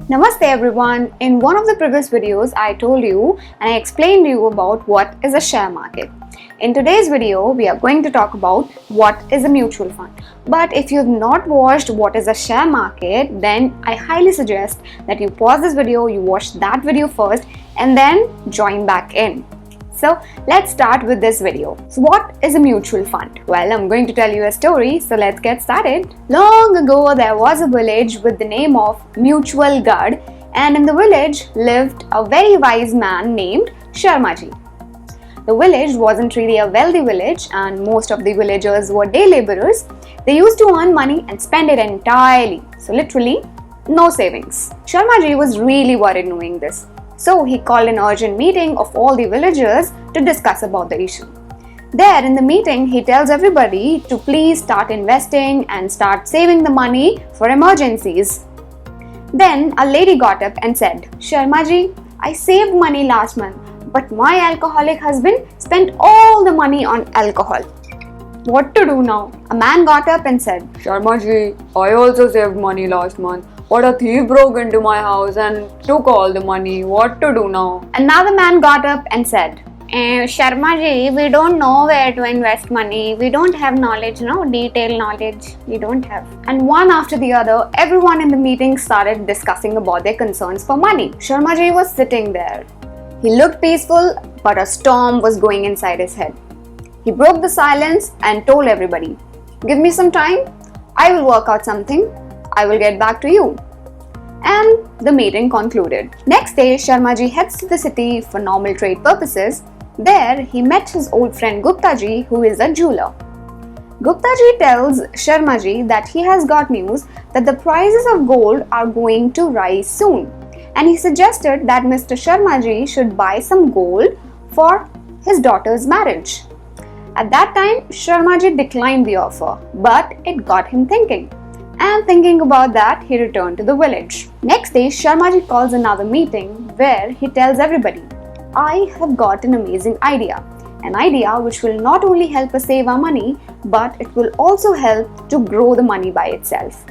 Namaste everyone. In one of the previous videos, I told you and I explained to you about what is a share market. In today's video, we are going to talk about what is a mutual fund. But if you have not watched what is a share market, then I highly suggest that you pause this video, you watch that video first and then join back in. So let's start with this video. So what is a mutual fund? Well, I'm going to tell you a story, so let's get started. Long ago, there was a village with the name of Mutual Gad, and in the village lived a very wise man named Sharmaji. The village wasn't really a wealthy village and most of the villagers were day laborers. They used to earn money and spend it entirely. So literally, no savings. Sharmaji was really worried knowing this. So he called an urgent meeting of all the villagers to discuss about the issue. There in the meeting, he tells everybody to please start investing and start saving the money for emergencies. Then a lady got up and said, Sharmaji, I saved money last month, but my alcoholic husband spent all the money on alcohol. What to do now? A man got up and said, Sharmaji, I also saved money last month, but a thief broke into my house and took all the money. What to do now? Another man got up and said, Sharmaji, we don't know where to invest money. We don't have knowledge, detailed knowledge. We don't have. And one after the other, everyone in the meeting started discussing about their concerns for money. Sharmaji was sitting there. He looked peaceful, but a storm was going inside his head. He broke the silence and told everybody, give me some time. I will work out something. I will get back to you. And the meeting concluded. Next day, Sharmaji heads to the city for normal trade purposes. There, he met his old friend Guptaji, who is a jeweler. Guptaji tells Sharmaji that he has got news that the prices of gold are going to rise soon. And he suggested that Mr. Sharmaji should buy some gold for his daughter's marriage. At that time, Sharmaji declined the offer, but it got him thinking. And thinking about that, he returned to the village. Next day, Sharmaji calls another meeting where he tells everybody, I have got an amazing idea. An idea which will not only help us save our money, but it will also help to grow the money by itself.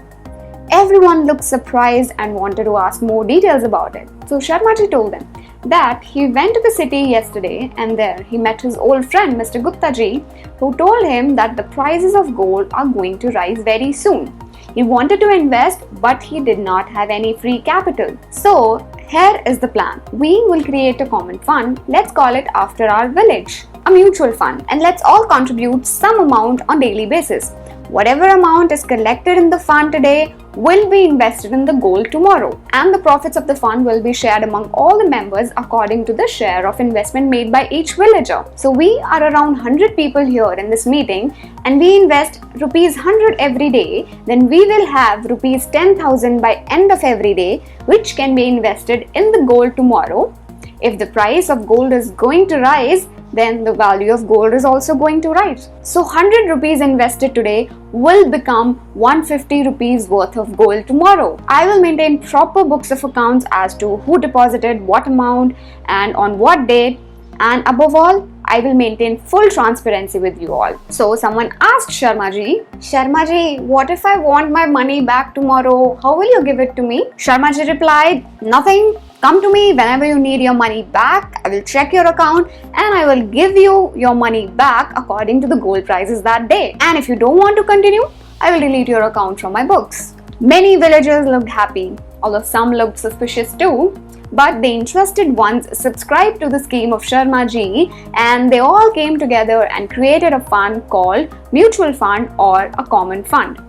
Everyone looked surprised and wanted to ask more details about it. So Sharmaji told them that he went to the city yesterday and there he met his old friend Mr. Guptaji, who told him that the prices of gold are going to rise very soon. He wanted to invest, but he did not have any free capital. So, here is the plan. We will create a common fund. Let's call it after our village, a mutual fund. And let's all contribute some amount on daily basis. Whatever amount is collected in the fund today will be invested in the gold tomorrow. And the profits of the fund will be shared among all the members according to the share of investment made by each villager. So we are around 100 people here in this meeting and we invest rupees 100 every day, then we will have rupees 10,000 by end of every day, which can be invested in the gold tomorrow. If the price of gold is going to rise, then the value of gold is also going to rise. So 100 rupees invested today will become 150 rupees worth of gold tomorrow. I will maintain proper books of accounts as to who deposited what amount and on what date, and above all, I will maintain full transparency with you all. So someone asked Sharmaji, what if I want my money back tomorrow? How will you give it to me? Sharmaji replied, nothing. Come to me whenever you need your money back. I will check your account and I will give you your money back according to the gold prices that day. And if you don't want to continue, I will delete your account from my books. Many villagers looked happy, although some looked suspicious too. But the interested ones subscribed to the scheme of Sharmaji and they all came together and created a fund called mutual fund or a common fund.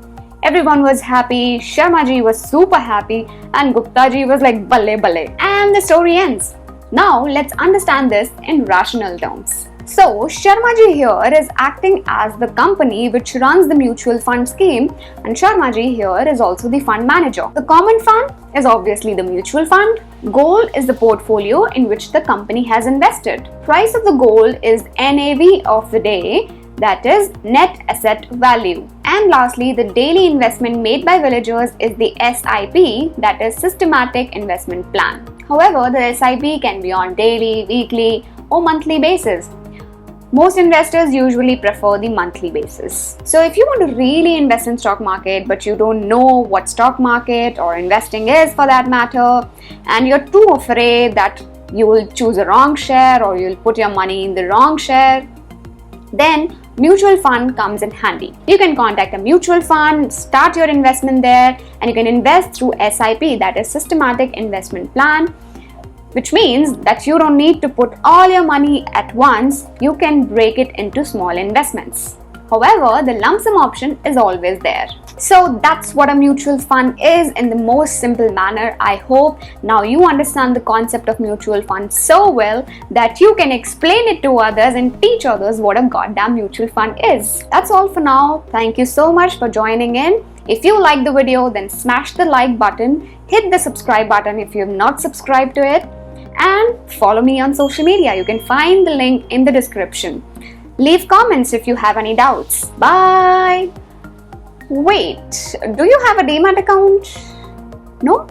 Everyone was happy, Sharmaji was super happy and Guptaji was like balle balle. And the story ends. Now let's understand this in rational terms. So Sharmaji here is acting as the company which runs the mutual fund scheme and Sharmaji here is also the fund manager. The common fund is obviously the mutual fund. Gold is the portfolio in which the company has invested. Price of the gold is NAV of the day, that is net asset value. And lastly, the daily investment made by villagers is the SIP, that is systematic investment plan. However, the SIP can be on daily, weekly or monthly basis. Most investors usually prefer the monthly basis. So if you want to really invest in stock market but you don't know what stock market or investing is for that matter, and you're too afraid that you will choose a wrong share or you'll put your money in the wrong share, then mutual fund comes in handy. You can contact a mutual fund, start your investment there, and you can invest through SIP, that is Systematic Investment Plan, which means that you don't need to put all your money at once. You can break it into small investments. However, the lump sum option is always there. So that's what a mutual fund is in the most simple manner. I hope now you understand the concept of mutual fund so well that you can explain it to others and teach others what a goddamn mutual fund is. That's all for now. Thank you so much for joining in. If you like the video, then smash the like button, hit the subscribe button if you have not subscribed to it, and follow me on social media. You can find the link in the description. Leave comments if you have any doubts. Bye! Wait, do you have a Demat account? No?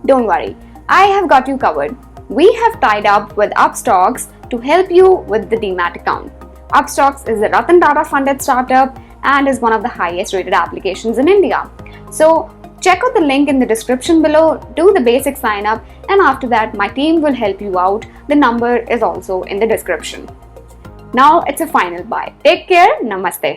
Don't worry, I have got you covered. We have tied up with Upstox to help you with the Demat account. Upstox is a Ratan Tata funded startup and is one of the highest rated applications in India. So check out the link in the description below, do the basic sign up, and after that my team will help you out. The number is also in the description. Now it's a final bye. Take care. Namaste.